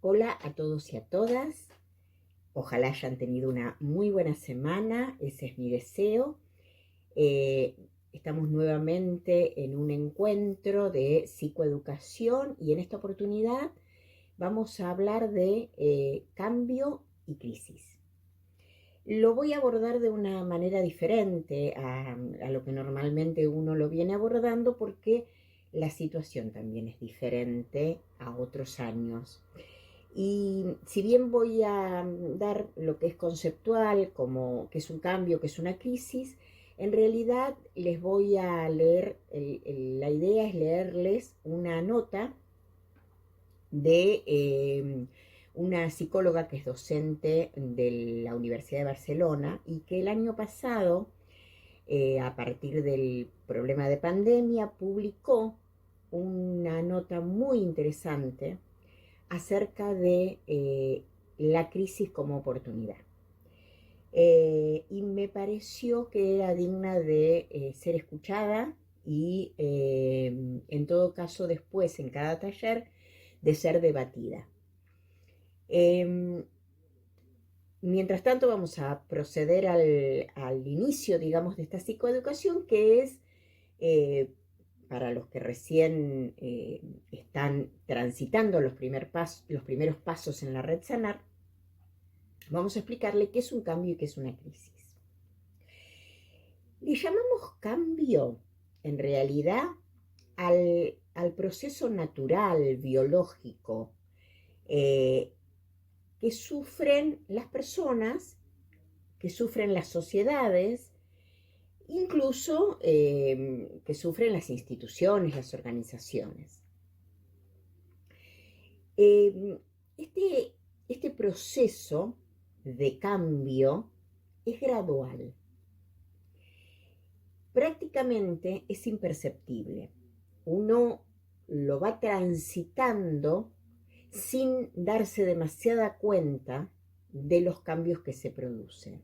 Hola a todos y a todas. Ojalá hayan tenido una muy buena semana. Ese es mi deseo. Eh, Estamos nuevamente en un encuentro de psicoeducación y en esta oportunidad vamos a hablar de cambio y crisis. Lo voy a abordar de una manera diferente a lo que normalmente uno lo viene abordando porque la situación también es diferente a otros años. Y si bien voy a dar lo que es conceptual, como que es un cambio, que es una crisis, en realidad les voy a leer, la idea es leerles una nota de una psicóloga que es docente de la Universidad de Barcelona y que el año pasado, a partir del problema de pandemia, publicó una nota muy interesante acerca de la crisis como oportunidad. Y me pareció que era digna de ser escuchada y en todo caso después en cada taller de ser debatida. Eh, Mientras tanto vamos a proceder al inicio, digamos, de esta psicoeducación que es eh, para los que recién están transitando los primeros pasos en la red Sanar. Vamos a explicarle qué es un cambio y qué es una crisis. Le llamamos cambio, en realidad, al proceso natural, biológico, eh, que sufren las personas, que sufren las sociedades, incluso que sufren las instituciones, las organizaciones. Eh, este, este proceso de cambio es gradual. Prácticamente es imperceptible. Uno lo va transitando sin darse demasiada cuenta de los cambios que se producen.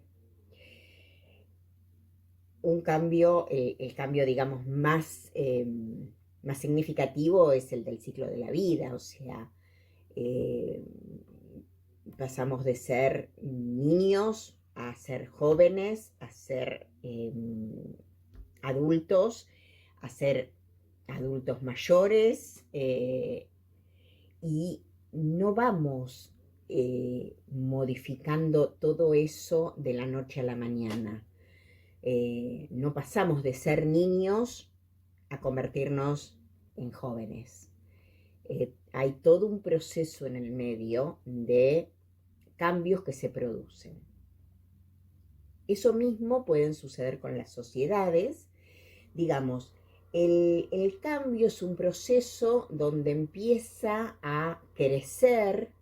Un cambio, el cambio, digamos, más significativo es el del ciclo de la vida, o sea, eh, pasamos de ser niños a ser jóvenes, a ser adultos, a ser adultos mayores, y no vamos modificando todo eso de la noche a la mañana. No pasamos de ser niños a convertirnos en jóvenes. Hay todo un proceso en el medio de cambios que se producen. Eso mismo puede suceder con las sociedades. Digamos, el cambio es un proceso donde empieza a crecer,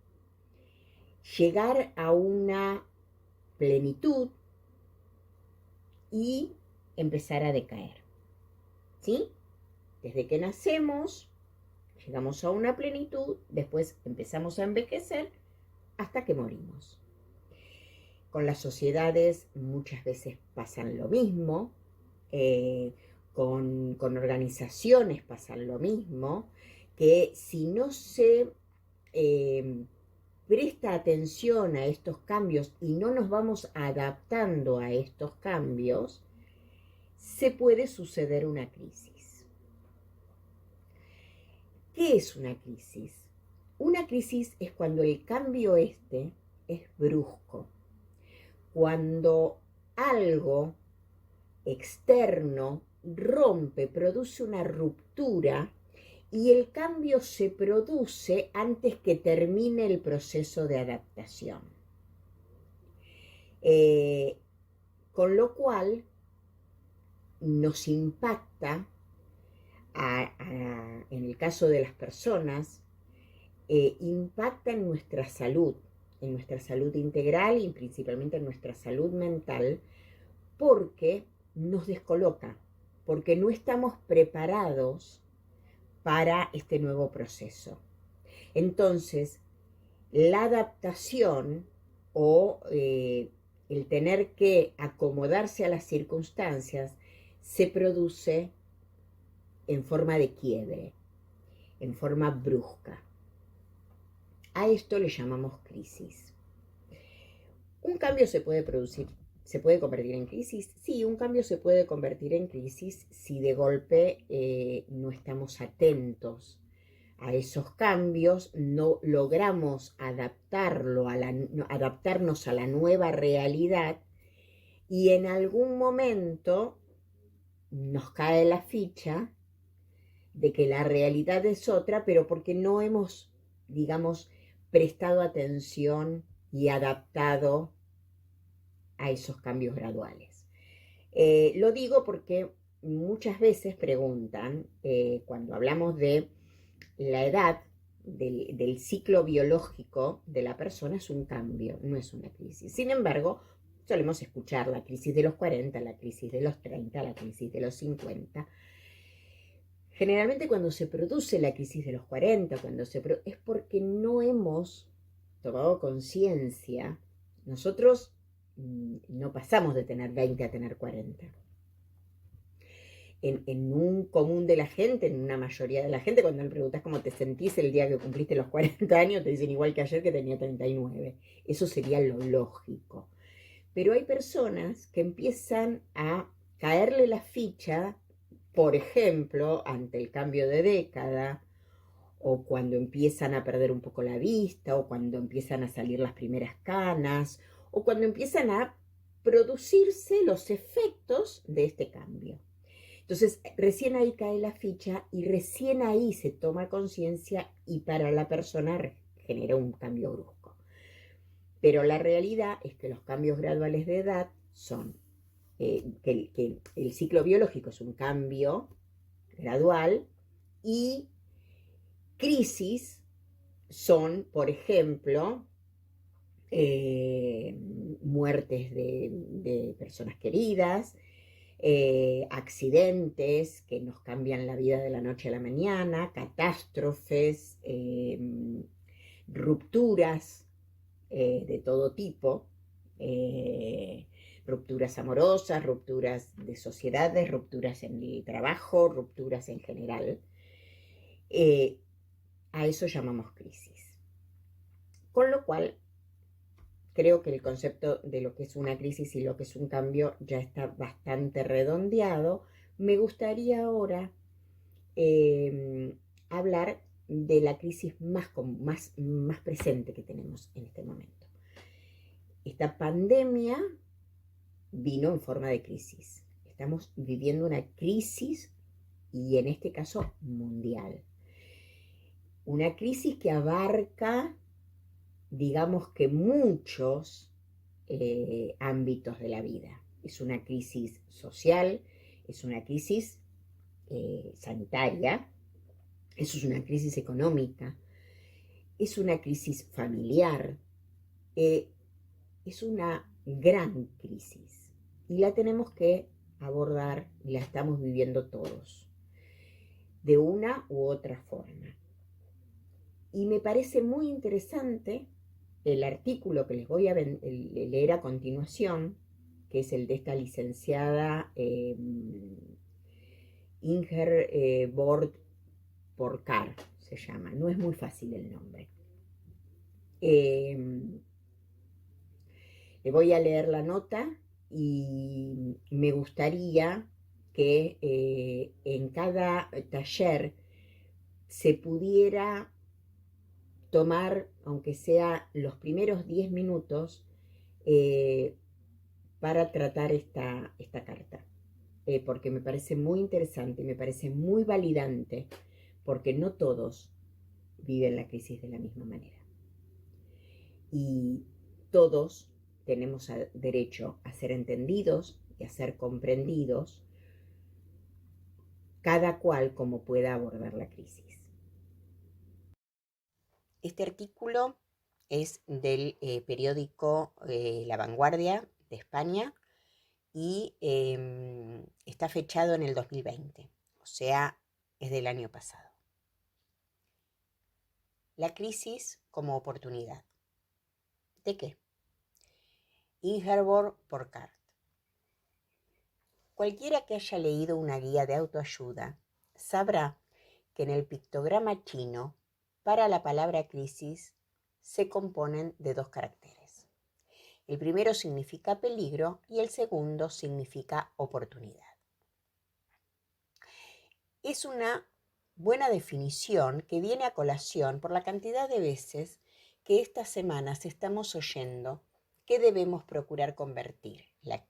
llegar a una plenitud y empezar a decaer. ¿Sí? Desde que nacemos, llegamos a una plenitud, después empezamos a envejecer hasta que morimos. Con las sociedades muchas veces pasan lo mismo, eh, con organizaciones pasan lo mismo, que si no se eh, presta atención a estos cambios y no nos vamos adaptando a estos cambios, se puede suceder una crisis. ¿Qué es una crisis? Una crisis es cuando el cambio es brusco, cuando algo externo rompe, produce una ruptura y el cambio se produce antes que termine el proceso de adaptación. Eh, con lo cual nos impacta, en el caso de las personas, impacta en nuestra salud integral y principalmente en nuestra salud mental, porque nos descoloca, porque no estamos preparados para este nuevo proceso. Entonces, la adaptación o el tener que acomodarse a las circunstancias se produce en forma de quiebre, en forma brusca. A esto le llamamos crisis. ¿Un cambio se puede producir? ¿Se puede convertir en crisis? Sí, un cambio se puede convertir en crisis si de golpe no estamos atentos a esos cambios, no logramos adaptarnos a la nueva realidad y en algún momento nos cae la ficha de que la realidad es otra, pero porque no hemos, digamos, prestado atención y adaptado a esos cambios graduales. Lo digo porque muchas veces preguntan, cuando hablamos de la edad, del ciclo biológico de la persona, es un cambio, no es una crisis. Sin embargo, solemos escuchar la crisis de los 40, la crisis de los 30, la crisis de los 50. Generalmente cuando se produce la crisis de los 40, es porque no hemos tomado conciencia. Nosotros no pasamos de tener 20 a tener 40. En un común de la gente, en una mayoría de la gente, cuando le preguntas cómo te sentís el día que cumpliste los 40 años, te dicen igual que ayer que tenía 39. Eso sería lo lógico. Pero hay personas que empiezan a caerle la ficha, por ejemplo, ante el cambio de década, o cuando empiezan a perder un poco la vista, o cuando empiezan a salir las primeras canas, o cuando empiezan a producirse los efectos de este cambio. Entonces, recién ahí cae la ficha y recién ahí se toma conciencia y para la persona genera un cambio brusco. Pero la realidad es que los cambios graduales de edad son que el ciclo biológico es un cambio gradual y crisis son, por ejemplo, muertes de personas queridas, accidentes que nos cambian la vida de la noche a la mañana, catástrofes, rupturas de todo tipo, rupturas amorosas, rupturas de sociedades, rupturas en el trabajo, rupturas en general. A eso llamamos crisis. Con lo cual, creo que el concepto de lo que es una crisis y lo que es un cambio ya está bastante redondeado. Me gustaría ahora hablar de la crisis más presente que tenemos en este momento. Esta pandemia vino en forma de crisis. Estamos viviendo una crisis y en este caso mundial. Una crisis que abarca, digamos que muchos ámbitos de la vida. Es una crisis social, es una crisis sanitaria, es una crisis económica, es una crisis familiar, es una gran crisis y la tenemos que abordar y la estamos viviendo todos, de una u otra forma. Y me parece muy interesante el artículo que les voy a leer a continuación, que es el de esta licenciada Ingeborg Porkar, se llama. No es muy fácil el nombre. Le voy a leer la nota y me gustaría que en cada taller se pudiera tomar, aunque sea los primeros 10 minutos, para tratar esta carta, porque me parece muy interesante, me parece muy validante, porque no todos viven la crisis de la misma manera. Y todos tenemos derecho a ser entendidos y a ser comprendidos, cada cual como pueda abordar la crisis. Este artículo es del periódico La Vanguardia de España y está fechado en el 2020, o sea, es del año pasado. La crisis como oportunidad. ¿De qué? Ingeborg Porkar. Cualquiera que haya leído una guía de autoayuda sabrá que en el pictograma chino, para la palabra crisis, se componen de dos caracteres. El primero significa peligro y el segundo significa oportunidad. Es una buena definición que viene a colación por la cantidad de veces que estas semanas estamos oyendo que debemos procurar convertir la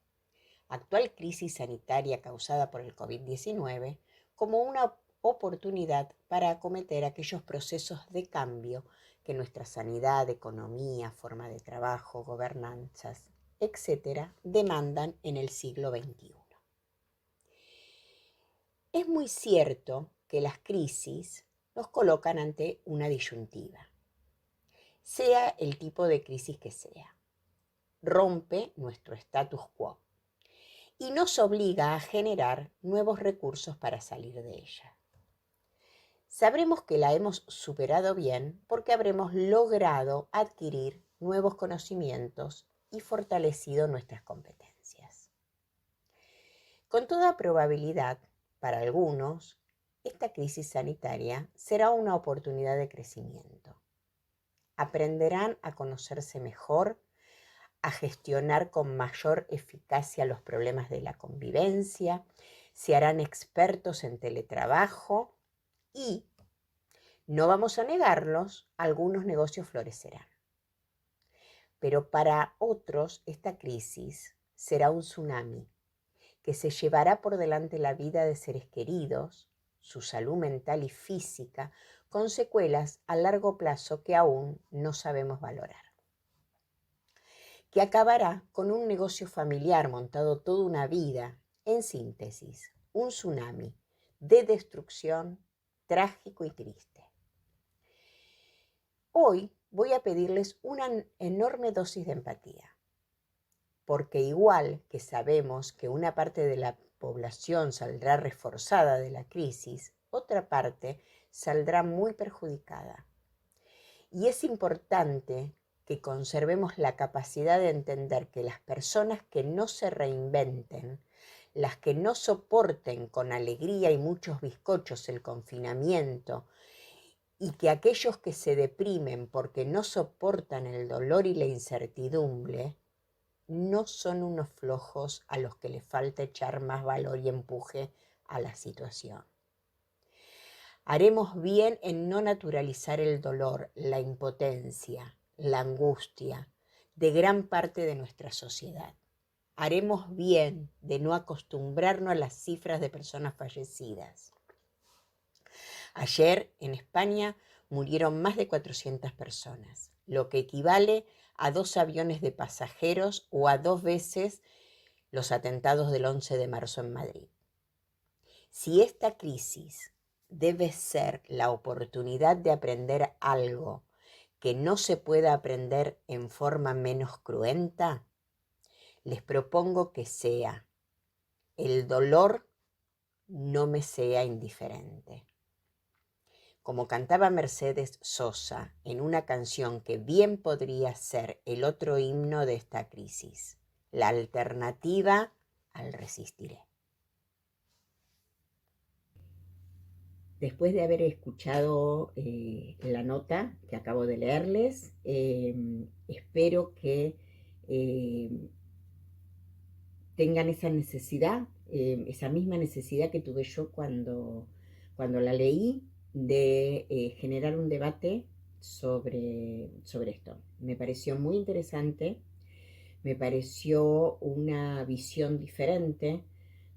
actual crisis sanitaria causada por el COVID-19 como una oportunidad para acometer aquellos procesos de cambio que nuestra sanidad, economía, forma de trabajo, gobernanzas, etcétera, demandan en el siglo XXI. Es muy cierto que las crisis nos colocan ante una disyuntiva, sea el tipo de crisis que sea. Rompe nuestro status quo y nos obliga a generar nuevos recursos para salir de ella. Sabremos que la hemos superado bien porque habremos logrado adquirir nuevos conocimientos y fortalecido nuestras competencias. Con toda probabilidad, para algunos, esta crisis sanitaria será una oportunidad de crecimiento. Aprenderán a conocerse mejor, a gestionar con mayor eficacia los problemas de la convivencia, se harán expertos en teletrabajo y, no vamos a negarlos, algunos negocios florecerán. Pero para otros esta crisis será un tsunami que se llevará por delante la vida de seres queridos, su salud mental y física, con secuelas a largo plazo que aún no sabemos valorar. Que acabará con un negocio familiar montado toda una vida, en síntesis, un tsunami de destrucción trágico y triste. Hoy voy a pedirles una enorme dosis de empatía, porque igual que sabemos que una parte de la población saldrá reforzada de la crisis, otra parte saldrá muy perjudicada. Y es importante que conservemos la capacidad de entender que las personas que no se reinventen, las que no soporten con alegría y muchos bizcochos el confinamiento, y que aquellos que se deprimen porque no soportan el dolor y la incertidumbre, no son unos flojos a los que les falta echar más valor y empuje a la situación. Haremos bien en no naturalizar el dolor, la impotencia, la angustia de gran parte de nuestra sociedad. Haremos bien de no acostumbrarnos a las cifras de personas fallecidas. Ayer en España murieron más de 400 personas, lo que equivale a 2 aviones de pasajeros o a 2 veces los atentados del 11 de marzo en Madrid. Si esta crisis debe ser la oportunidad de aprender algo que no se pueda aprender en forma menos cruenta, les propongo que sea: el dolor no me sea indiferente. Como cantaba Mercedes Sosa en una canción que bien podría ser el otro himno de esta crisis, la alternativa al resistiré. Después de haber escuchado la nota que acabo de leerles, espero que tengan esa necesidad, esa misma necesidad que tuve yo cuando la leí, de generar un debate sobre esto. Me pareció muy interesante, me pareció una visión diferente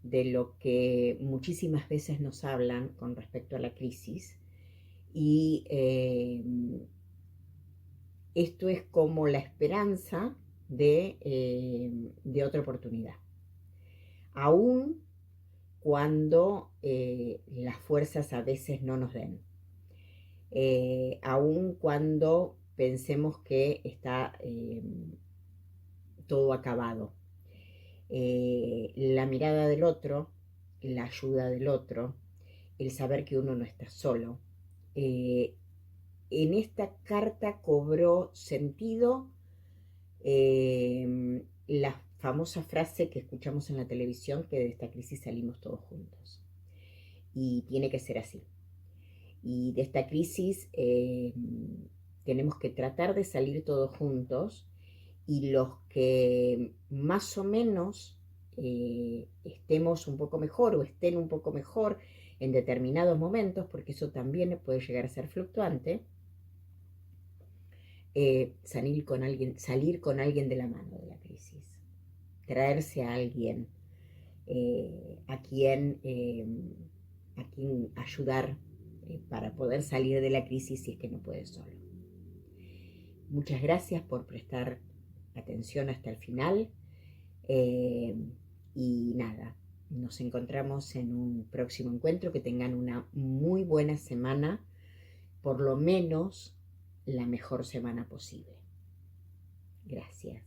de lo que muchísimas veces nos hablan con respecto a la crisis. Y esto es como la esperanza de otra oportunidad. Aún cuando las fuerzas a veces no nos den. Aún cuando pensemos que está todo acabado. La mirada del otro, la ayuda del otro, el saber que uno no está solo. En esta carta cobró sentido la famosa frase que escuchamos en la televisión, que de esta crisis salimos todos juntos. Y tiene que ser así. Y de esta crisis tenemos que tratar de salir todos juntos, y los que más o menos estemos un poco mejor o estén un poco mejor en determinados momentos, porque eso también puede llegar a ser fluctuante, salir con alguien de la mano de la crisis, traerse a alguien a quien ayudar para poder salir de la crisis si es que no puede solo. Muchas gracias por prestar atención hasta el final. Y nada, nos encontramos en un próximo encuentro. Que tengan una muy buena semana, por lo menos la mejor semana posible. Gracias.